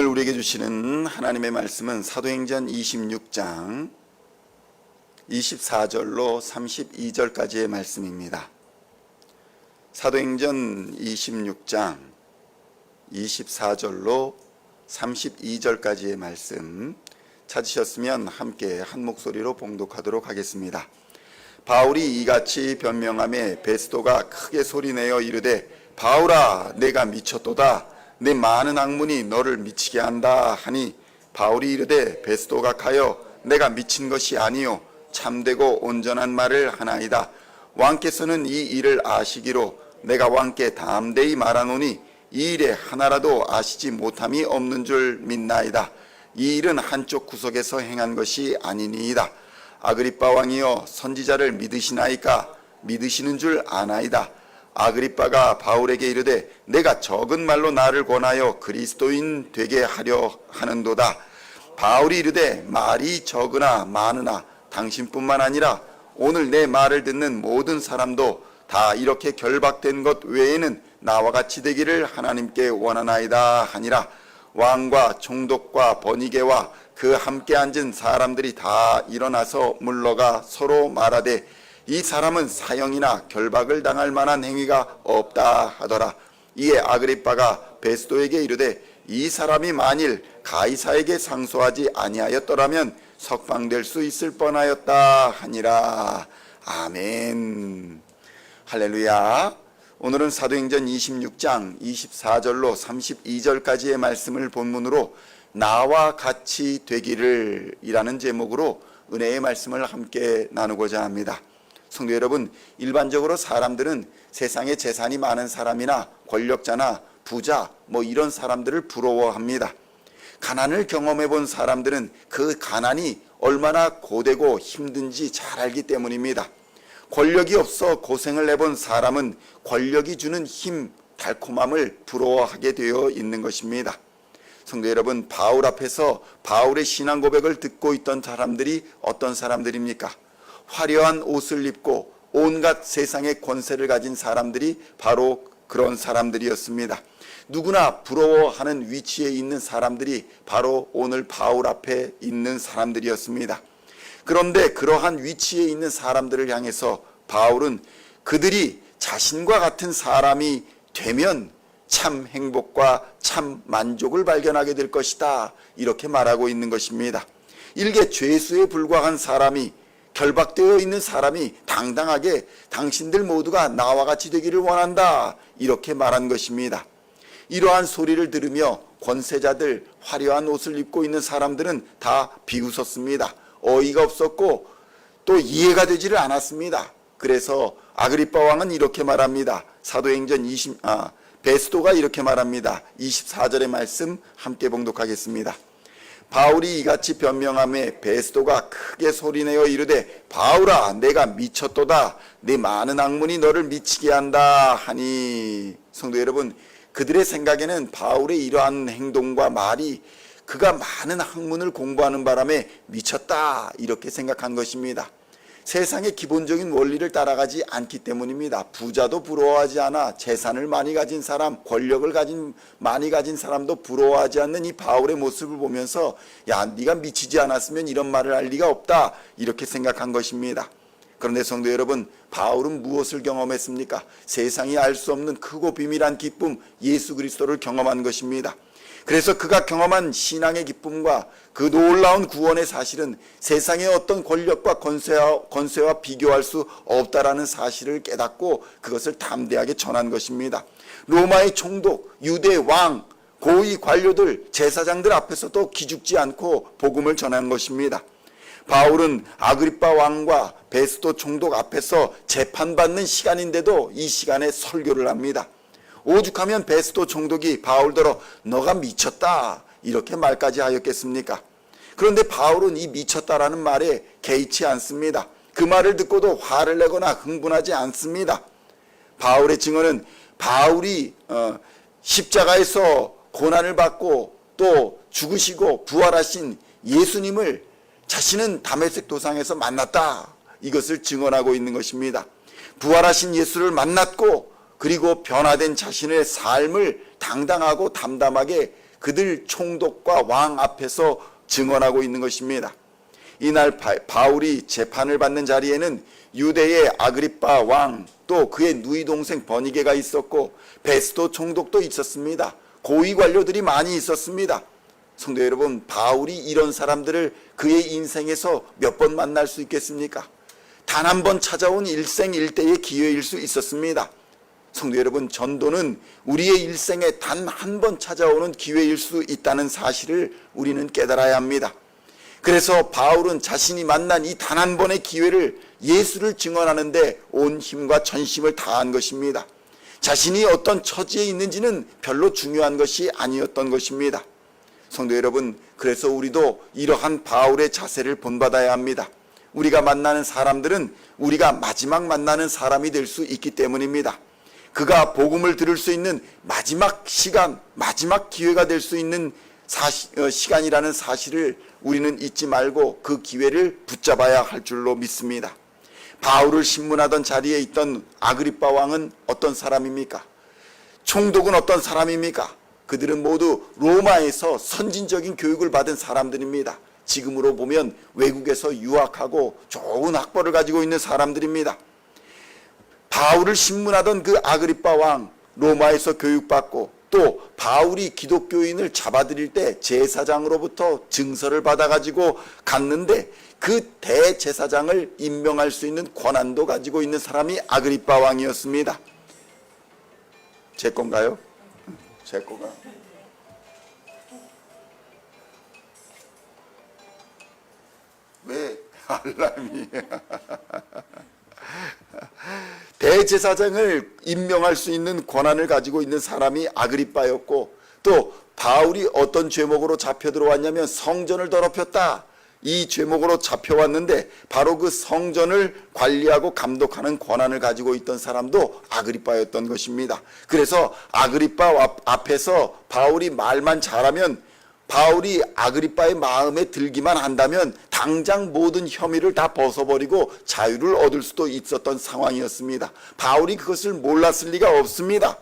오늘 우리에게 주시는 하나님의 말씀은 사도행전 26장 24절로 32절까지의 말씀입니다. 사도행전 26장 24절로 32절까지의 말씀 찾으셨으면 함께 한 목소리로 봉독하도록 하겠습니다. 바울이 이같이 변명하며 베스도가 크게 소리내어 이르되 바울아 내가 미쳤도다. 내 많은 학문이 너를 미치게 한다 하니 바울이 이르되 베스도가 가여 내가 미친 것이 아니요 참되고 온전한 말을 하나이다. 왕께서는 이 일을 아시기로 내가 왕께 담대히 말하노니 이 일에 하나라도 아시지 못함이 없는 줄 믿나이다. 이 일은 한쪽 구석에서 행한 것이 아니니이다. 아그리빠 왕이여 선지자를 믿으시나이까? 믿으시는 줄 아나이다. 아그리빠가 바울에게 이르되 내가 적은 말로 나를 권하여 그리스도인 되게 하려 하는도다. 바울이 이르되 말이 적으나 많으나 당신뿐만 아니라 오늘 내 말을 듣는 모든 사람도 다 이렇게 결박된 것 외에는 나와 같이 되기를 하나님께 원하나이다 하니라. 왕과 총독과 번이게와 그 함께 앉은 사람들이 다 일어나서 물러가 서로 말하되 이 사람은 사형이나 결박을 당할 만한 행위가 없다 하더라. 이에 아그리빠가 베스도에게 이르되 이 사람이 만일 가이사에게 상소하지 아니하였더라면 석방될 수 있을 뻔하였다 하니라. 아멘. 할렐루야. 오늘은 사도행전 26장 24절로 32절까지의 말씀을 본문으로 나와 같이 되기를 이라는 제목으로 은혜의 말씀을 함께 나누고자 합니다. 성도 여러분, 일반적으로 사람들은 세상에 재산이 많은 사람이나 권력자나 부자 이런 사람들을 부러워합니다. 가난을 경험해 본 사람들은 그 가난이 얼마나 고되고 힘든지 잘 알기 때문입니다. 권력이 없어 고생을 해본 사람은 권력이 주는 힘, 달콤함을 부러워하게 되어 있는 것입니다. 성도 여러분, 바울 앞에서 바울의 신앙 고백을 듣고 있던 사람들이 어떤 사람들입니까? 화려한 옷을 입고 온갖 세상의 권세를 가진 사람들이 바로 그런 사람들이었습니다. 누구나 부러워하는 위치에 있는 사람들이 바로 오늘 바울 앞에 있는 사람들이었습니다. 그런데 그러한 위치에 있는 사람들을 향해서 바울은 그들이 자신과 같은 사람이 되면 참 행복과 참 만족을 발견하게 될 것이다, 이렇게 말하고 있는 것입니다. 일개 죄수에 불과한 사람이, 결박되어 있는 사람이 당당하게 당신들 모두가 나와 같이 되기를 원한다, 이렇게 말한 것입니다. 이러한 소리를 들으며 권세자들, 화려한 옷을 입고 있는 사람들은 다 비웃었습니다. 어이가 없었고 또 이해가 되지를 않았습니다. 그래서 아그리빠 왕은 이렇게 말합니다. 사도행전 베스도가 이렇게 말합니다. 24절의 말씀 함께 봉독하겠습니다. 바울이 이같이 변명하며 베스도가 크게 소리내어 이르되 바울아 내가 미쳤도다. 내 많은 학문이 너를 미치게 한다 하니. 성도 여러분, 그들의 생각에는 바울의 이러한 행동과 말이 그가 많은 학문을 공부하는 바람에 미쳤다, 이렇게 생각한 것입니다. 세상의 기본적인 원리를 따라가지 않기 때문입니다. 부자도 부러워하지 않아 재산을 많이 가진 사람, 권력을 많이 가진 사람도 부러워하지 않는 이 바울의 모습을 보면서 야, 네가 미치지 않았으면 이런 말을 할 리가 없다, 이렇게 생각한 것입니다. 그런데 성도 여러분, 바울은 무엇을 경험했습니까? 세상이 알 수 없는 크고 비밀한 기쁨, 예수 그리스도를 경험한 것입니다. 그래서 그가 경험한 신앙의 기쁨과 그 놀라운 구원의 사실은 세상의 어떤 권력과 권세와 비교할 수 없다라는 사실을 깨닫고 그것을 담대하게 전한 것입니다. 로마의 총독, 유대 왕, 고위 관료들, 제사장들 앞에서도 기죽지 않고 복음을 전한 것입니다. 바울은 아그리빠 왕과 베스도 총독 앞에서 재판받는 시간인데도 이 시간에 설교를 합니다. 오죽하면 베스도 총독이 바울더러 너가 미쳤다, 이렇게 말까지 하였겠습니까? 그런데 바울은 이 미쳤다라는 말에 개의치 않습니다. 그 말을 듣고도 화를 내거나 흥분하지 않습니다. 바울의 증언은 바울이 십자가에서 고난을 받고 또 죽으시고 부활하신 예수님을 자신은 다메섹 도상에서 만났다, 이것을 증언하고 있는 것입니다. 부활하신 예수를 만났고 그리고 변화된 자신의 삶을 당당하고 담담하게 그들 총독과 왕 앞에서 증언하고 있는 것입니다. 이날 바울이 재판을 받는 자리에는 유대의 아그리빠 왕, 또 그의 누이 동생 버니게가 있었고 베스도 총독도 있었습니다. 고위 관료들이 많이 있었습니다. 성도 여러분, 바울이 이런 사람들을 그의 인생에서 몇 번 만날 수 있겠습니까? 단 한 번 찾아온 일생일대의 기회일 수 있었습니다. 성도 여러분, 전도는 우리의 일생에 단 한 번 찾아오는 기회일 수 있다는 사실을 우리는 깨달아야 합니다. 그래서 바울은 자신이 만난 이 단 한 번의 기회를 예수를 증언하는데 온 힘과 전심을 다한 것입니다. 자신이 어떤 처지에 있는지는 별로 중요한 것이 아니었던 것입니다. 성도 여러분, 그래서 우리도 이러한 바울의 자세를 본받아야 합니다. 우리가 만나는 사람들은 우리가 마지막 만나는 사람이 될 수 있기 때문입니다. 그가 복음을 들을 수 있는 마지막 시간, 마지막 기회가 될 수 있는 시간이라는 사실을 우리는 잊지 말고 그 기회를 붙잡아야 할 줄로 믿습니다. 바울을 신문하던 자리에 있던 아그리빠 왕은 어떤 사람입니까? 총독은 어떤 사람입니까? 그들은 모두 로마에서 선진적인 교육을 받은 사람들입니다. 지금으로 보면 외국에서 유학하고 좋은 학벌을 가지고 있는 사람들입니다. 바울을 신문하던 그 아그리빠 왕, 로마에서 교육받고 또 바울이 기독교인을 잡아들일 때 제사장으로부터 증서를 받아가지고 갔는데 그 대제사장을 임명할 수 있는 권한도 가지고 있는 사람이 아그리빠 왕이었습니다. 제 건가요? 제 거가? 왜 알람이? 대제사장을 임명할 수 있는 권한을 가지고 있는 사람이 아그리빠였고, 또 바울이 어떤 죄목으로 잡혀 들어왔냐면 성전을 더럽혔다, 이 죄목으로 잡혀왔는데 바로 그 성전을 관리하고 감독하는 권한을 가지고 있던 사람도 아그리빠였던 것입니다. 그래서 아그리빠 앞에서 바울이 말만 잘하면, 바울이 아그리빠의 마음에 들기만 한다면 당장 모든 혐의를 다 벗어버리고 자유를 얻을 수도 있었던 상황이었습니다. 바울이 그것을 몰랐을 리가 없습니다.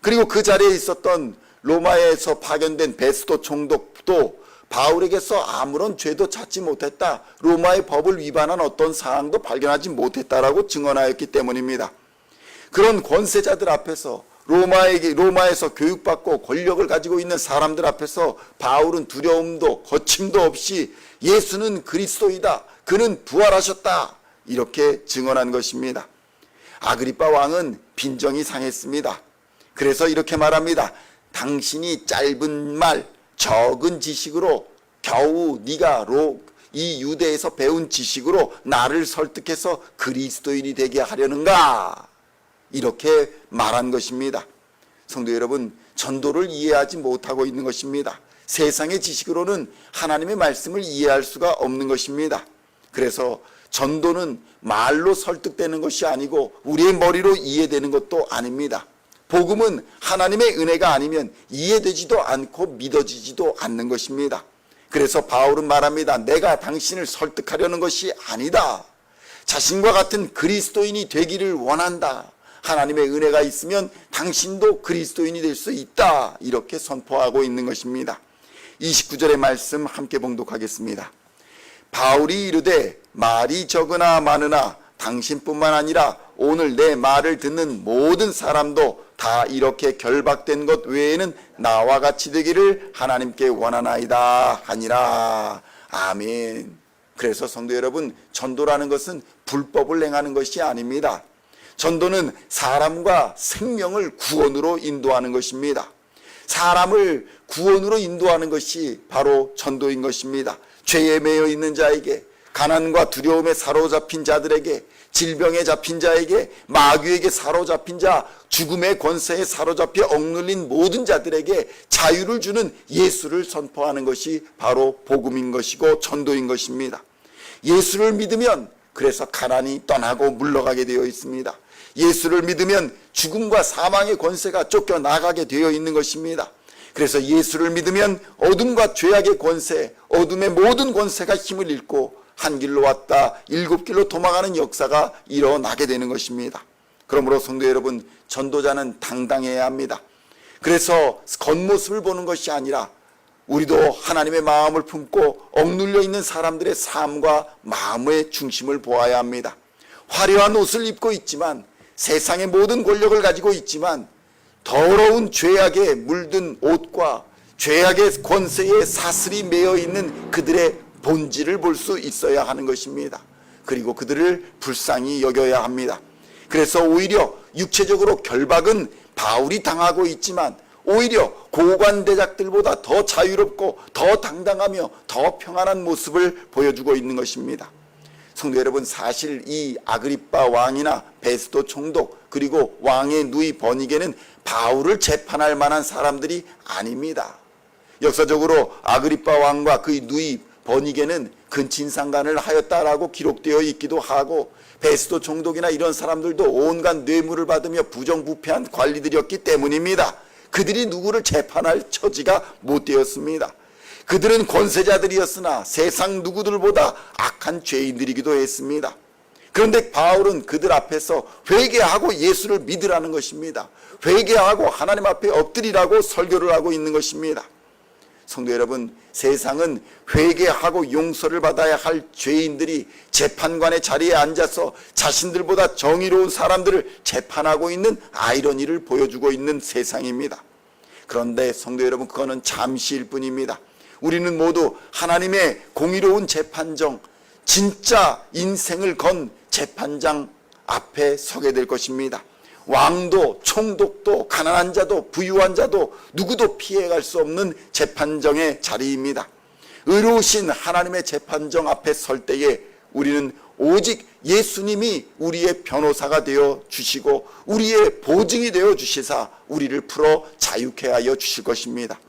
그리고 그 자리에 있었던 로마에서 파견된 베스도 총독도 바울에게서 아무런 죄도 찾지 못했다, 로마의 법을 위반한 어떤 사항도 발견하지 못했다라고 증언하였기 때문입니다. 그런 권세자들 앞에서, 로마에서 교육받고 권력을 가지고 있는 사람들 앞에서 바울은 두려움도 거침도 없이 예수는 그리스도이다, 그는 부활하셨다, 이렇게 증언한 것입니다. 아그리빠 왕은 빈정이 상했습니다. 그래서 이렇게 말합니다. 당신이 짧은 말, 적은 지식으로 겨우 네가 이 유대에서 배운 지식으로 나를 설득해서 그리스도인이 되게 하려는가? 이렇게 말한 것입니다. 성도 여러분, 전도를 이해하지 못하고 있는 것입니다. 세상의 지식으로는 하나님의 말씀을 이해할 수가 없는 것입니다. 그래서 전도는 말로 설득되는 것이 아니고 우리의 머리로 이해되는 것도 아닙니다. 복음은 하나님의 은혜가 아니면 이해되지도 않고 믿어지지도 않는 것입니다. 그래서 바울은 말합니다. 내가 당신을 설득하려는 것이 아니다. 자신과 같은 그리스도인이 되기를 원한다. 하나님의 은혜가 있으면 당신도 그리스도인이 될 수 있다. 이렇게 선포하고 있는 것입니다. 29절의 말씀 함께 봉독하겠습니다. 바울이 이르되 말이 적으나 많으나 당신뿐만 아니라 오늘 내 말을 듣는 모든 사람도 다 이렇게 결박된 것 외에는 나와 같이 되기를 하나님께 원하나이다 하니라. 아멘. 그래서 성도 여러분, 전도라는 것은 불법을 행하는 것이 아닙니다. 전도는 사람과 생명을 구원으로 인도하는 것입니다. 사람을 구원으로 인도하는 것이 바로 전도인 것입니다. 죄에 매여 있는 자에게, 가난과 두려움에 사로잡힌 자들에게, 질병에 잡힌 자에게, 마귀에게 사로잡힌 자, 죽음의 권세에 사로잡혀 억눌린 모든 자들에게 자유를 주는 예수를 선포하는 것이 바로 복음인 것이고 전도인 것입니다. 예수를 믿으면 그래서 가난이 떠나고 물러가게 되어 있습니다. 예수를 믿으면 죽음과 사망의 권세가 쫓겨나가게 되어 있는 것입니다. 그래서 예수를 믿으면 어둠과 죄악의 권세, 어둠의 모든 권세가 힘을 잃고 한 길로 왔다 7길로 도망가는 역사가 일어나게 되는 것입니다. 그러므로 성도 여러분, 전도자는 당당해야 합니다. 그래서 겉모습을 보는 것이 아니라 우리도 하나님의 마음을 품고 억눌려 있는 사람들의 삶과 마음의 중심을 보아야 합니다. 화려한 옷을 입고 있지만, 세상의 모든 권력을 가지고 있지만, 더러운 죄악에 물든 옷과 죄악의 권세에 사슬이 매여 있는 그들의 본질을 볼 수 있어야 하는 것입니다. 그리고 그들을 불쌍히 여겨야 합니다. 그래서 오히려 육체적으로 결박은 바울이 당하고 있지만 오히려 고관대작들보다 더 자유롭고 더 당당하며 더 평안한 모습을 보여주고 있는 것입니다. 성도 여러분, 사실 이 아그리빠 왕이나 베스도 총독 그리고 왕의 누이 버니게는 바울을 재판할 만한 사람들이 아닙니다. 역사적으로 아그리빠 왕과 그의 누이 버니게는 근친상간을 하였다라고 기록되어 있기도 하고, 베스도 총독이나 이런 사람들도 온갖 뇌물을 받으며 부정부패한 관리들이었기 때문입니다. 그들이 누구를 재판할 처지가 못 되었습니다. 그들은 권세자들이었으나 세상 누구들보다 악한 죄인들이기도 했습니다. 그런데 바울은 그들 앞에서 회개하고 예수를 믿으라는 것입니다. 회개하고 하나님 앞에 엎드리라고 설교를 하고 있는 것입니다. 성도 여러분, 세상은 회개하고 용서를 받아야 할 죄인들이 재판관의 자리에 앉아서 자신들보다 정의로운 사람들을 재판하고 있는 아이러니를 보여주고 있는 세상입니다. 그런데 성도 여러분, 그거는 잠시일 뿐입니다. 우리는 모두 하나님의 공의로운 재판정, 진짜 인생을 건 재판장 앞에 서게 될 것입니다. 왕도 총독도 가난한 자도 부유한 자도 누구도 피해갈 수 없는 재판정의 자리입니다. 의로우신 하나님의 재판정 앞에 설 때에 우리는 오직 예수님이 우리의 변호사가 되어 주시고 우리의 보증이 되어 주시사 우리를 풀어 자유케 하여 주실 것입니다.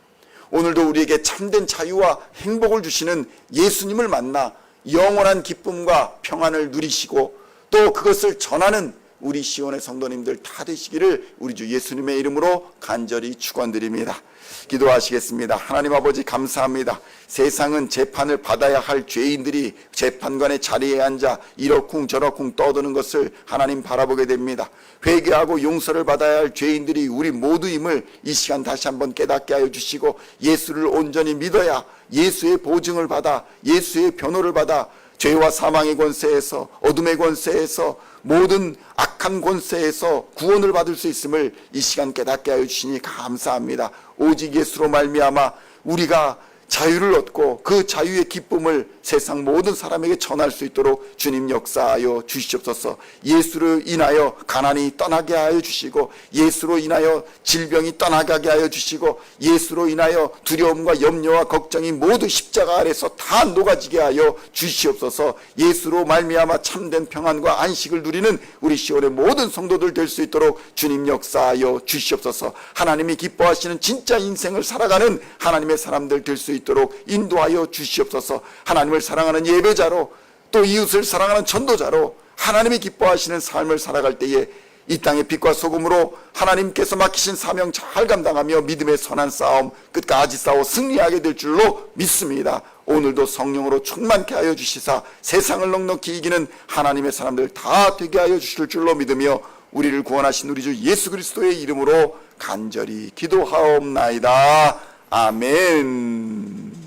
오늘도 우리에게 참된 자유와 행복을 주시는 예수님을 만나 영원한 기쁨과 평안을 누리시고 또 그것을 전하는 우리 시온의 성도님들 다 되시기를 우리 주 예수님의 이름으로 간절히 축원드립니다. 기도하시겠습니다. 하나님 아버지, 감사합니다. 세상은 재판을 받아야 할 죄인들이 재판관의 자리에 앉아 이러쿵 저러쿵 떠드는 것을 하나님 바라보게 됩니다. 회개하고 용서를 받아야 할 죄인들이 우리 모두임을 이 시간 다시 한번 깨닫게 하여 주시고, 예수를 온전히 믿어야 예수의 보증을 받아 예수의 변호를 받아 죄와 사망의 권세에서, 어둠의 권세에서, 모든 악한 권세에서 구원을 받을 수 있음을 이 시간 깨닫게 하여 주시니 감사합니다. 오직 예수로 말미암아 우리가 자유를 얻고 그 자유의 기쁨을 세상 모든 사람에게 전할 수 있도록 주님 역사하여 주시옵소서. 예수로 인하여 가난이 떠나게 하여 주시고, 예수로 인하여 질병이 떠나게 하여 주시고, 예수로 인하여 두려움과 염려와 걱정이 모두 십자가 아래서 다 녹아지게 하여 주시옵소서. 예수로 말미암아 참된 평안과 안식을 누리는 우리 시온의 모든 성도들 될 수 있도록 주님 역사하여 주시옵소서. 하나님이 기뻐하시는 진짜 인생을 살아가는 하나님의 사람들 될 수 있도록 인도하여 주시옵소서. 하나님을 사랑하는 예배자로, 또 이웃을 사랑하는 전도자로 하나님이 기뻐하시는 삶을 살아갈 때에 이 땅의 빛과 소금으로 하나님께서 맡기신 사명 잘 감당하며 믿음의 선한 싸움 끝까지 싸워 승리하게 될 줄로 믿습니다. 오늘도 성령으로 충만케 하여 주시사 세상을 넉넉히 이기는 하나님의 사람들 다 되게 하여 주실 줄로 믿으며 우리를 구원하신 우리 주 예수 그리스도의 이름으로 간절히 기도하옵나이다. 아멘.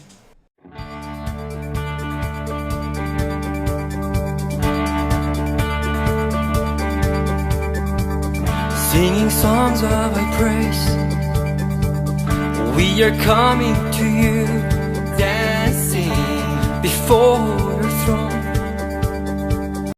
Singing songs of thy praise, we are coming to you, dancing before your throne.